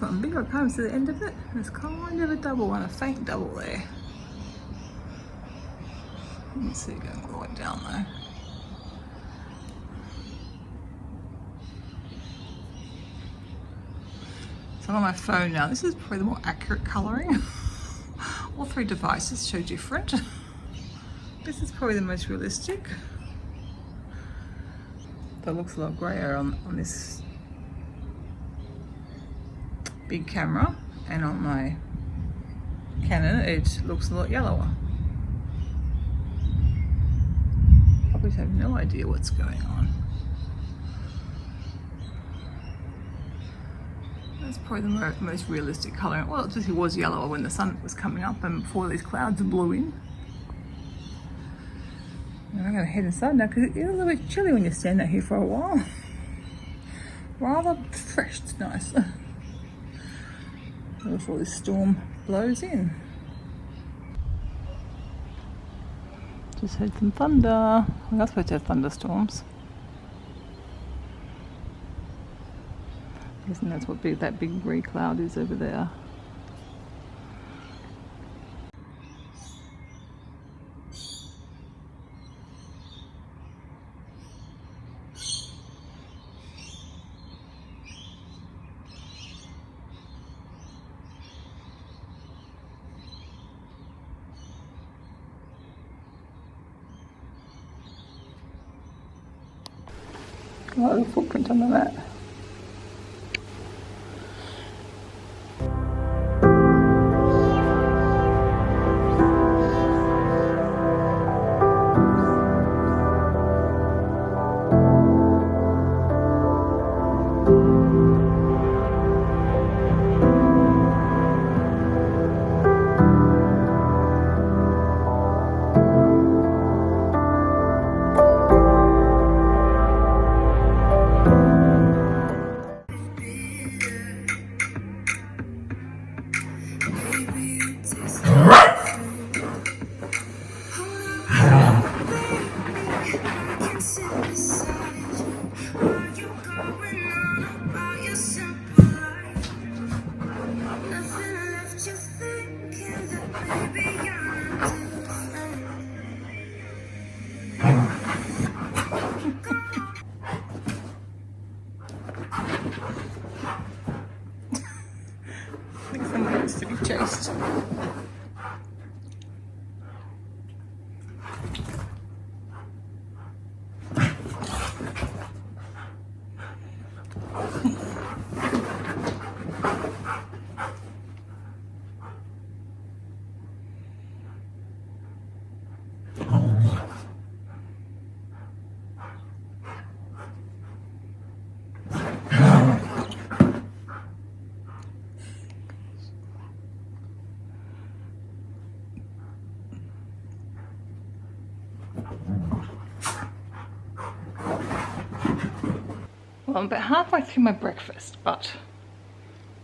gotten bigger. I can't even see the end of it. There's kind of a double one, a faint double there. Let's see, going all the way down though. So on my phone now, this is probably the more accurate colouring. All three devices show different. This is probably the most realistic. That looks a lot grayer on this big camera, and on my Canon it looks a lot yellower. Probably have no idea what's going on. That's probably the most realistic colouring. Well, it just was yellower when the sun was coming up and before these clouds blew in. And I'm going to head inside now because it is a little bit chilly when you stand out here for a while. Rather fresh, it's nice. Before this storm blows in. Just had some thunder. We're not supposed to have thunderstorms. I guess that's what that big grey cloud is over there. A lot of footprint on the mat. I think someone needs to be chased. Well, I'm about halfway through my breakfast, but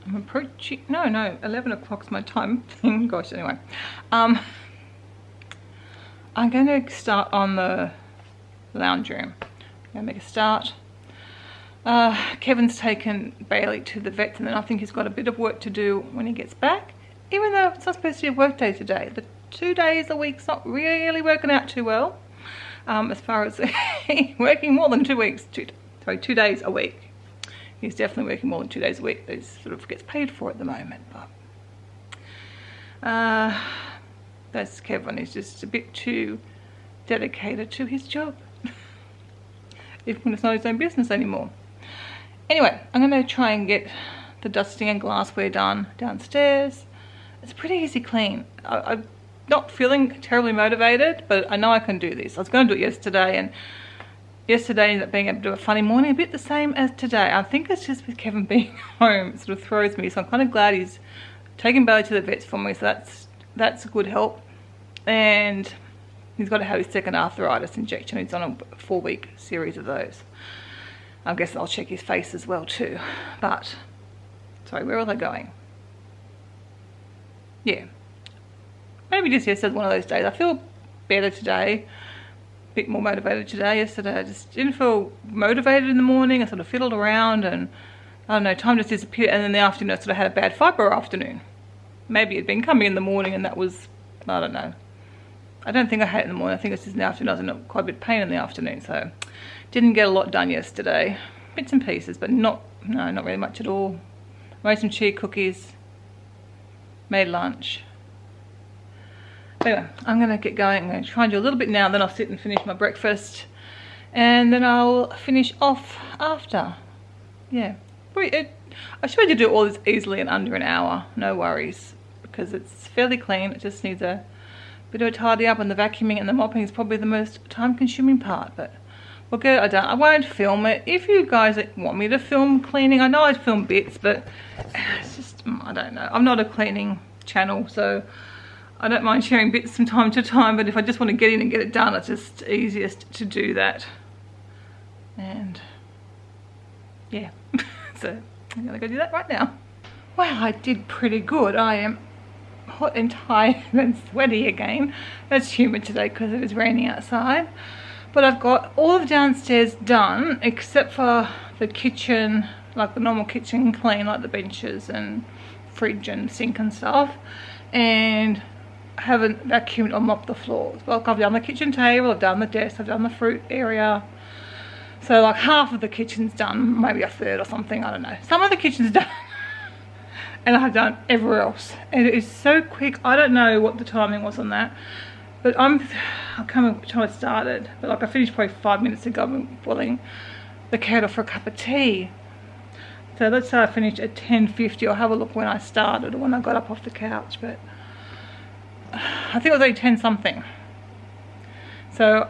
I'm approaching, no, 11 o'clock's my time thing. Gosh, anyway. I'm going to start on the lounge room. I'm going to make a start. Kevin's taken Bailey to the vet, and then I think he's got a bit of work to do when he gets back, even though it's not supposed to be a work day today. The 2 days a week's not really working out too well, as far as working more than 2 weeks. 2 days a week. He's definitely working more than 2 days a week. He sort of gets paid for at the moment, but that's Kevin. He's just a bit too dedicated to his job, even when it's not his own business anymore. Anyway, I'm going to try and get the dusting and glassware done downstairs. It's a pretty easy clean. I'm not feeling terribly motivated, but I know I can do this. I was going to do it yesterday, and yesterday ended up being able to do a funny morning, a bit the same as today. I think it's just with Kevin being home, it sort of throws me. So I'm kind of glad he's taking Bailey to the vets for me, so that's a good help. And he's got to have his second arthritis injection. He's on a 4-week series of those. I guess I'll check his face as well too. But, sorry, where was I going? Yeah. Maybe just yesterday's one of those days. I feel better today. Bit more motivated today. Yesterday I just didn't feel motivated in the morning. I sort of fiddled around and I don't know, time just disappeared, and then the afternoon I sort of had a bad fibro afternoon. Maybe it'd been coming in the morning and that was, I don't know. I don't think I had it in the morning. I think it's just in the afternoon. I was in quite a bit of pain in the afternoon, so didn't get a lot done yesterday. Bits and pieces, but not really much at all. Made some cheese cookies, made lunch. Anyway, I'm gonna get going. I'm gonna try and do a little bit now, then I'll sit and finish my breakfast, and then I'll finish off after. Yeah, I should be able to do all this easily in under an hour, no worries, because it's fairly clean. It just needs a bit of a tidy up, and the vacuuming and the mopping is probably the most time-consuming part, but we'll get it done. I won't film it. If you guys want me to film cleaning, I know I film bits, but it's just, I don't know. I'm not a cleaning channel, so I don't mind sharing bits from time to time, but if I just want to get in and get it done, it's just easiest to do that. And yeah, so I'm gonna go do that right now. Well, I did pretty good. I am hot and tired and sweaty again. It's humid today because it is raining outside. But I've got all of downstairs done except for the kitchen, like the normal kitchen clean, like the benches and fridge and sink and stuff. And I haven't vacuumed or mopped the floors. Well, I've done the kitchen table, I've done the desk, I've done the fruit area. So like half of the kitchen's done, maybe a third or something, I don't know. Some of the kitchen's done. And I've done everywhere else. And it is so quick. I don't know what the timing was on that. But I can't remember which time I started. But like I finished probably 5 minutes ago. I've been boiling the kettle for a cup of tea. So let's say I finished at 10:50. I'll have a look when I started or when I got up off the couch. But I think it was only 10 something. So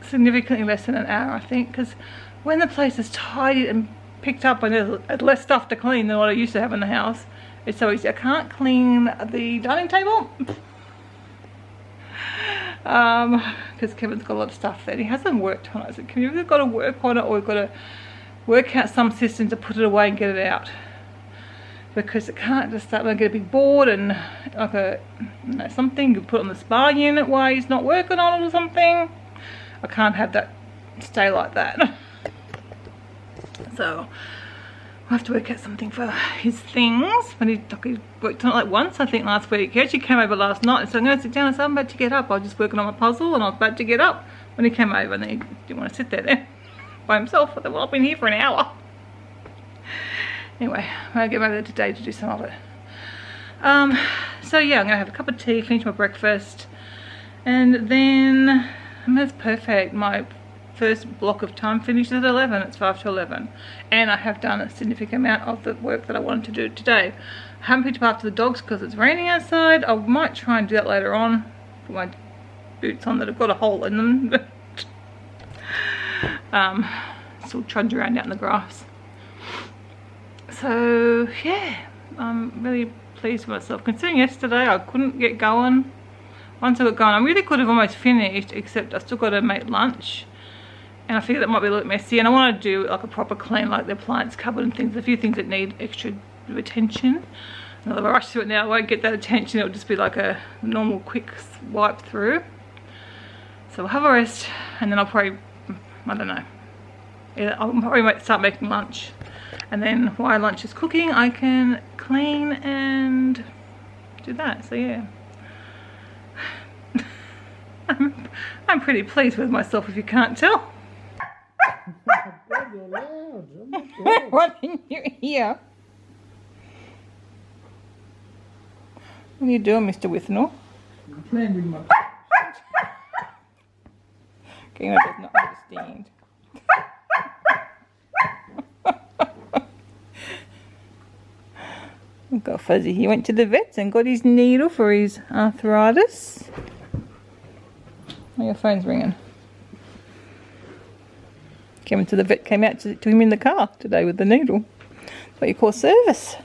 significantly less than an hour, I think. Because when the place is tidy and picked up and there's less stuff to clean than what I used to have in the house, it's so easy. I can't clean the dining table because Kevin's got a lot of stuff there. He hasn't worked on it. I said, can you either got to work on it or we've got to work out some system to put it away and get it out, because it can't just start. I get a big board and like a something you put on the spa unit while he's not working on it or something. I can't have that stay like that. So I'll have to work out something for his things. But he worked on it like once, I think, last week. He actually came over last night and said, I'm going to sit down. I said, I'm about to get up. I was just working on my puzzle and I was about to get up when he came over, and then he didn't want to sit there by himself. I thought, well, I've been here for an hour. Anyway, I'll get over there today to do some of it. So yeah, I'm going to have a cup of tea, finish my breakfast, and then that's perfect. My first block of time finishes at 11. It's 5 to 11, and I have done a significant amount of the work that I wanted to do today. I haven't picked up after the dogs because it's raining outside. I might try and do that later on. Put my boots on that have got a hole in them. Still trudge around out in the grass. So yeah, I'm really pleased with myself. Considering yesterday I couldn't get going. Once I got going, I really could have almost finished, except I still got to make lunch. And I figured that might be a little bit messy, and I want to do like a proper clean, like the appliance cupboard and things. A few things that need extra attention. And if I rush through it now, I won't get that attention. It'll just be like a normal quick wipe through. So I'll have a rest, and then I'll probably, I don't know, I'll probably start making lunch. And then while lunch is cooking, I can clean and do that. So yeah. I'm pretty pleased with myself, if you can't tell. What in your ear? What are you doing, Mr. Withnell? I'm playing with my... Gamer does not understand. We've got Fuzzy. He went to the vets and got his needle for his arthritis. Oh, your phone's ringing. Came into the vet, came out to him in the car today with the needle. That's what you call service.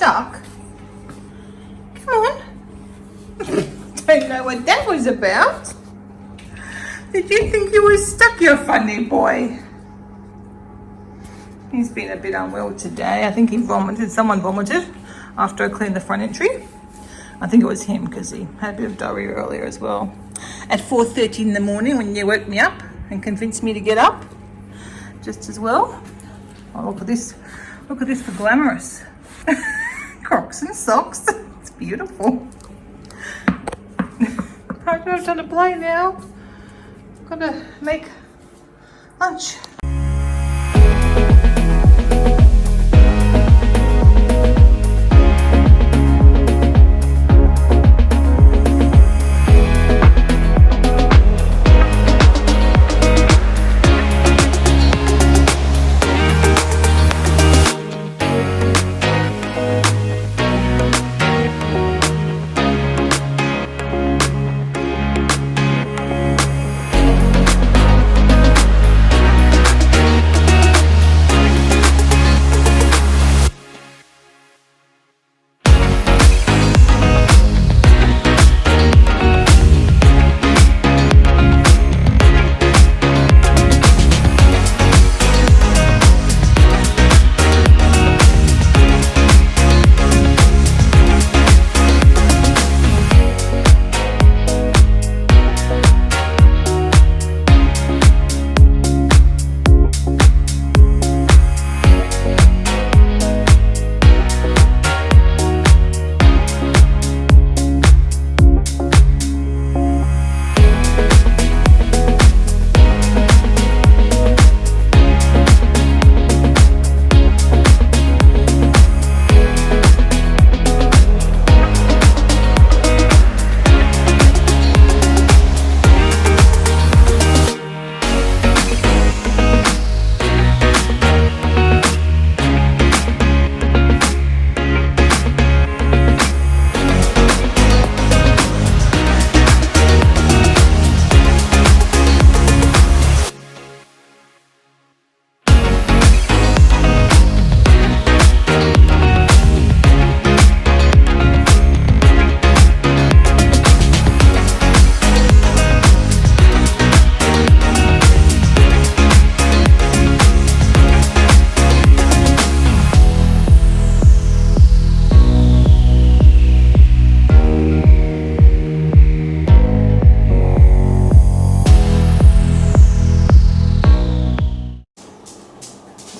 stuck? Come on. Don't know what that was about. Did you think you were stuck, you funny boy? He's been a bit unwell today. I think he vomited. Someone vomited after I cleaned the front entry. I think it was him because he had a bit of diarrhea earlier as well. At 4:30 in the morning when you woke me up and convinced me to get up just as well. Oh, look at this. Look at this for glamorous. Crocs and socks. It's beautiful. I don't have time to play now. Gotta make lunch.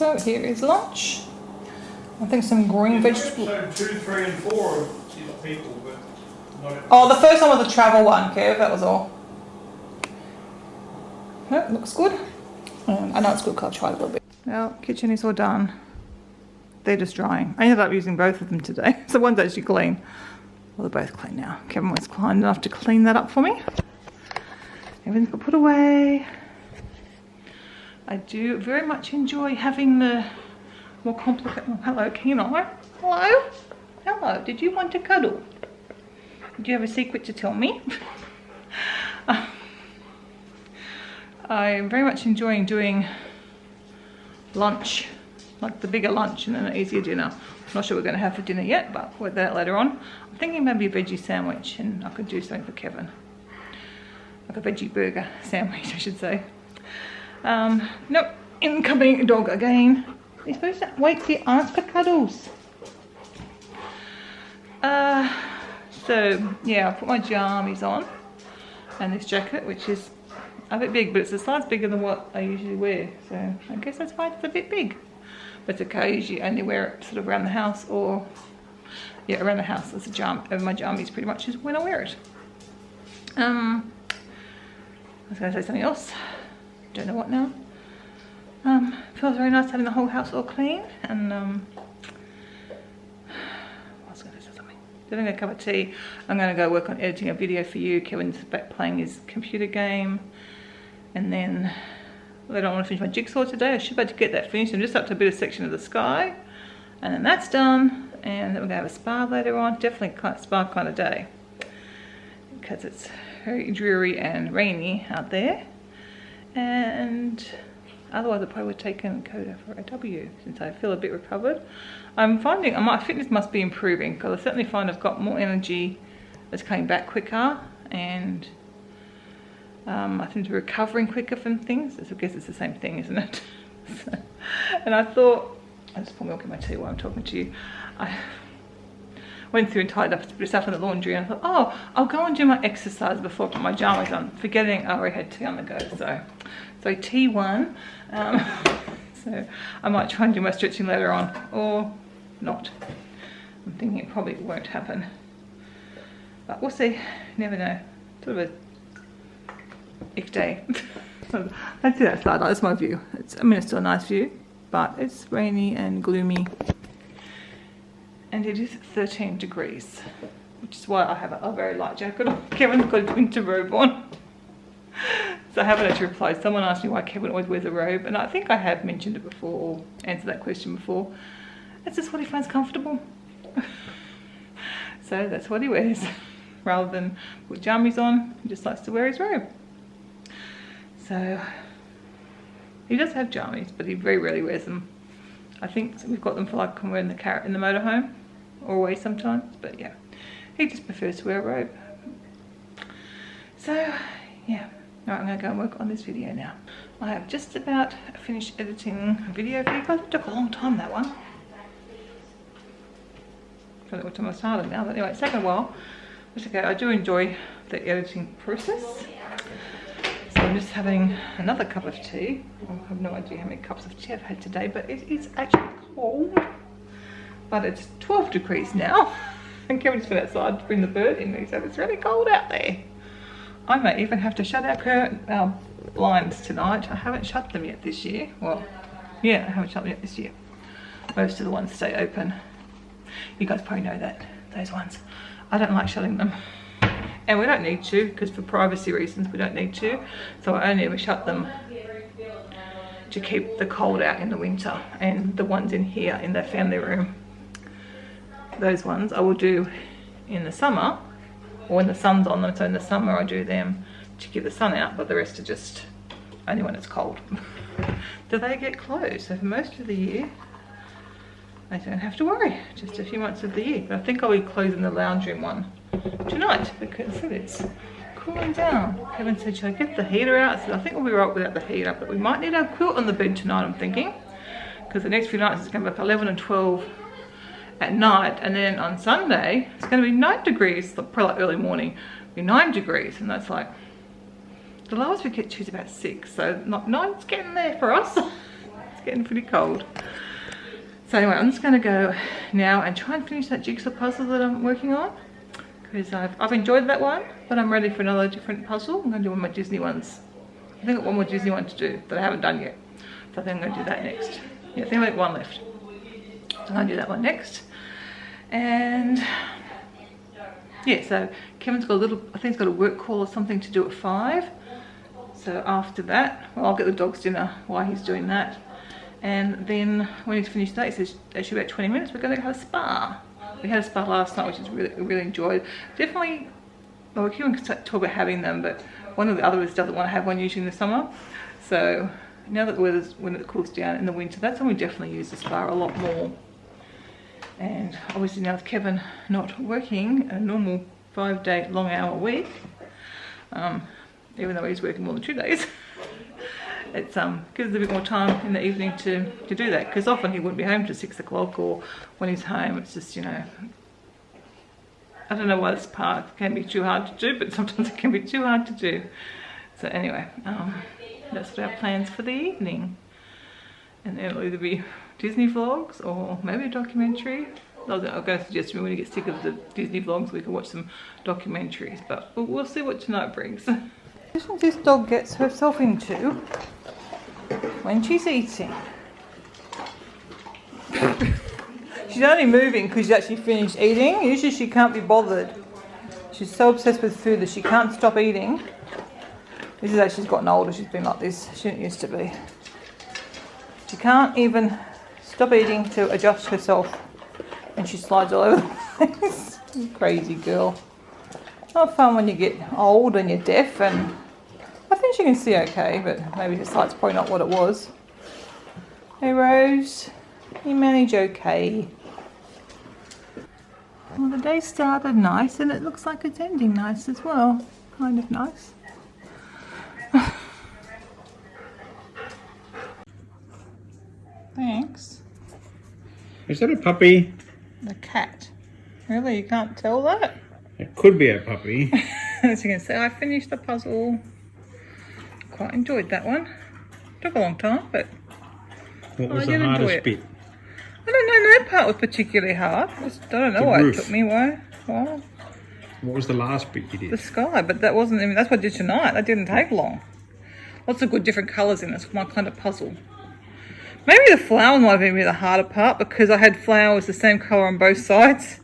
So here is lunch. I think some green vegetables. Episode 2, 3 and 4 is people, but not. Oh, the first one was the travel one, Kev, that was all. No, looks good. I know it's good because I've tried a little bit. Well, kitchen is all done. They're just drying. I ended up using both of them today. So one's actually clean. Well, they're both clean now. Kevin was kind enough to clean that up for me. Everything's got put away. I do very much enjoy having the more complicated... Oh, hello, Keno. Hello? Hello, did you want to cuddle? Do you have a secret to tell me? I'm very much enjoying doing lunch, like the bigger lunch and then an easier dinner. I'm not sure what we're going to have for dinner yet, but we'll do that later on. I'm thinking maybe a veggie sandwich, and I could do something for Kevin. Like a veggie burger sandwich, I should say. Nope, incoming dog again. You're supposed to wait for your aunt for cuddles. So yeah, I put my jammies on and this jacket, which is a bit big, but it's a size bigger than what I usually wear. So I guess that's why it's a bit big. But it's okay, I usually only wear it sort of around the house or, yeah, around the house. It's a jam, my jammies pretty much is when I wear it. I was going to say something else. Don't know what now. Feels very nice having the whole house all clean. And I was going to say something. Doing a cup of tea. I'm going to go work on editing a video for you. Kevin's back playing his computer game. And then I don't want to finish my jigsaw today. I should be able to get that finished. I'm just up to a bit of section of the sky. And then that's done. And then we're going to have a spa later on. Definitely kind of spa kind of day. Because it's very dreary and rainy out there. And Otherwise I probably would have taken Coda for AW since I feel a bit recovered. I'm finding my fitness must be improving because I certainly find I've got more energy that's coming back quicker, and I seem to be recovering quicker from things. I guess it's the same thing, isn't it? So, and I thought, I just pour milk in my tea while I'm talking to you. I went through and tied up a bit of stuff in the laundry, and I thought, oh, I'll go and do my exercise before I put my pajamas on, forgetting I already had tea on the go. So T1, so I might try and do my stretching later on, or not. I'm thinking it probably won't happen, but we'll see. You never know. Sort of a ick day. Let's see that side. That's my view. It's still a nice view, but it's rainy and gloomy, and it is 13 degrees, which is why I have a very light jacket on. Kevin's got his winter robe on. So I haven't actually replied. Someone asked me why Kevin always wears a robe, and I think I have mentioned it before, or answered that question before. It's just what he finds comfortable. So that's what he wears. Rather than put jammies on, he just likes to wear his robe. So he does have jammies, but he very rarely wears them. I think we've got them for like when we're in the motorhome or away sometimes, but yeah, he just prefers to wear a robe. So yeah, all right, I'm going to go and work on this video now. I have just about finished editing a video for you guys. It took a long time, that one. I don't know what time I started now, but anyway, it's taken a while. It's okay, I do enjoy the editing process. So I'm just having another cup of tea. I have no idea how many cups of tea I've had today, but it is actually cold. But it's 12 degrees now. And Kevin's been outside to bring the bird in. He said it's really cold out there. I may even have to shut our blinds tonight. I haven't shut them yet this year. Well, yeah, I haven't shut them yet this year. Most of the ones stay open. You guys probably know that, those ones. I don't like shutting them. And we don't need to, because for privacy reasons we don't need to. So I only ever shut them to keep the cold out in the winter. And the ones in here in the family room, those ones I will do in the summer, or when the sun's on them. So in the summer I do them to keep the sun out, but the rest are just only when it's cold. Do they get closed? So for most of the year I don't have to worry, just a few months of the year. But I think I'll be closing the lounge room one tonight because it's cooling down. Kevin said, should I get the heater out? I said, I think we'll be right without the heater, but we might need our quilt on the bed tonight, I'm thinking, because the next few nights it's going to be like 11 and 12 at night, and then on Sunday it's going to be 9 degrees, probably like early morning, be 9 degrees, and that's like, the lowest we get to is about 6, so not 9's getting there for us. It's getting pretty cold. So anyway, I'm just going to go now and try and finish that jigsaw puzzle that I'm working on, because I've enjoyed that one, but I'm ready for another different puzzle. I'm going to do one of my Disney ones. I think I've got one more Disney one to do that I haven't done yet, so I think I'm going to do that next. Yeah, I think I've got one left, so I'm going to do that one next. And yeah, so Kevin's got a little, I think he's got a work call or something to do at 5. So after that, well, I'll get the dog's dinner while he's doing that. And then when he's finished that, he says actually about 20 minutes we're going to have a spa. We had a spa last night, which is really enjoyed. Definitely, well, we can talk about having them, but one of the others doesn't want to have one usually in the summer. So now that the weather's, when it cools down in the winter, that's when we definitely use the spa a lot more. And obviously now with Kevin not working a normal 5-day long hour week, even though he's working more than 2 days, it's gives us a bit more time in the evening to do that, because often he wouldn't be home till 6 o'clock, or when he's home it's just, you know, I don't know why this part can be too hard to do, but sometimes it can be too hard to do. So anyway, that's what our plans for the evening, and then it'll either be Disney vlogs or maybe a documentary. I was going to suggest to me when you get sick of the Disney vlogs we can watch some documentaries, but we'll see what tonight brings. This dog gets herself into when she's eating. She's only moving because she's actually finished eating. Usually she can't be bothered. She's so obsessed with food that she can't stop eating. This is as she's gotten older, she's been like this. She didn't used to be. She can't even stop eating to adjust herself, and she slides all over the place. Crazy girl. Not fun when you get old and you're deaf, and I think she can see okay, but maybe the sight's probably not what it was. Hey Rose, you manage okay. Well, the day started nice and it looks like it's ending nice as well. Kind of nice. Thanks. Is that a puppy? The cat. Really, you can't tell that? It could be a puppy. As you can see, I finished the puzzle. Quite enjoyed that one. Took a long time, but What was I the did enjoy hardest it. bit? I don't know, no part was particularly hard. I don't know The why roof. it took me a while. What was the last bit you The did? sky, but that wasn't, I mean, that's what I did tonight. That didn't take long. Lots of good different colours in it. It's my kind of puzzle. Maybe the flowers might have been the harder part because I had flowers the same colour on both sides.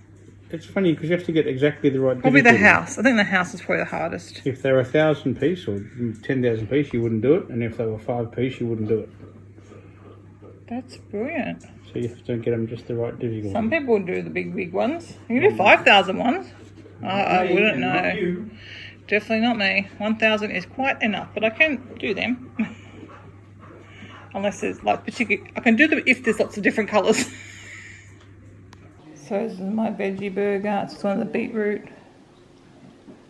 It's funny because you have to get exactly the right Probably the difficulty. house. I think the house is probably the hardest. If they were 1,000 piece or 10,000 piece, you wouldn't do it, and if they were 5 piece, you wouldn't do it. That's brilliant. So you have to get them just the right difficulty. Some people do the big ones. You can do 5,000 ones. I wouldn't know. Definitely not me. 1,000 is quite enough, but I can do them. Unless there's like particular, I can do them if there's lots of different colours. So this is my veggie burger. It's just one of the beetroot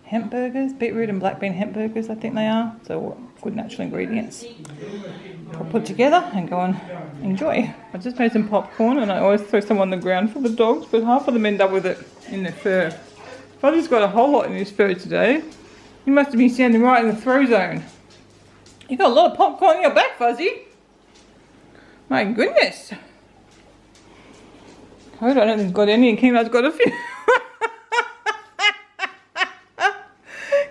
hemp burgers. Beetroot and black bean hemp burgers, I think they are. So good natural ingredients. I'll put together and go and enjoy. I just made some popcorn and I always throw some on the ground for the dogs, but half of them end up with it in their fur. Fuzzy's got a whole lot in his fur today. He must have been standing right in the throw zone. You got a lot of popcorn in your back, Fuzzy. My goodness. I don't think he's got any and Keno's got a few.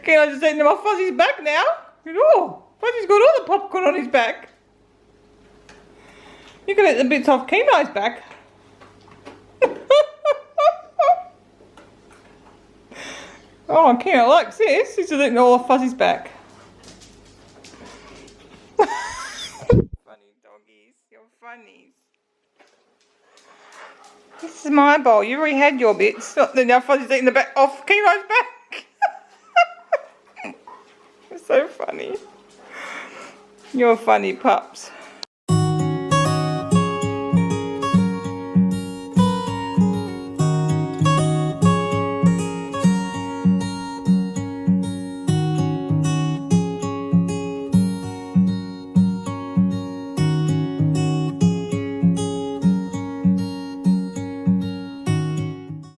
Keno's just eating them off Fuzzy's back now. Oh, Fuzzy's got all the popcorn on his back. You can eat the bits off Keno's back. Oh, Keno likes this. He's just eating all of Fuzzy's back. Funny doggies. You're funny. This is my bowl. You already had your bits. Now Fuzzy's eating the back off Keno's back. It's so funny. You're funny pups.